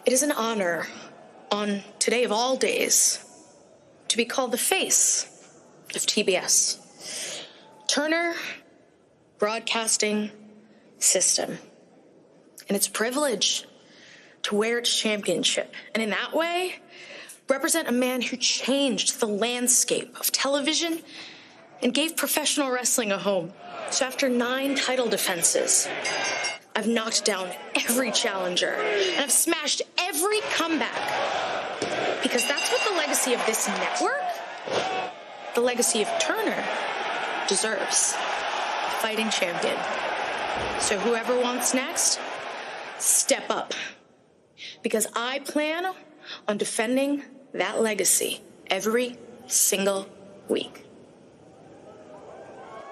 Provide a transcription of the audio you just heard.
It is an honor, on today of all days, to be called the face of TBS. Turner Broadcasting System. And it's a privilege to wear its championship. And in that way, represent a man who changed the landscape of television and gave professional wrestling a home. So after 9 title defenses, I've knocked down every challenger, and I've smashed every comeback. Because that's what the legacy of this network, the legacy of Turner, deserves. Fighting champion. So whoever wants next, step up. Because I plan on defending that legacy every single week.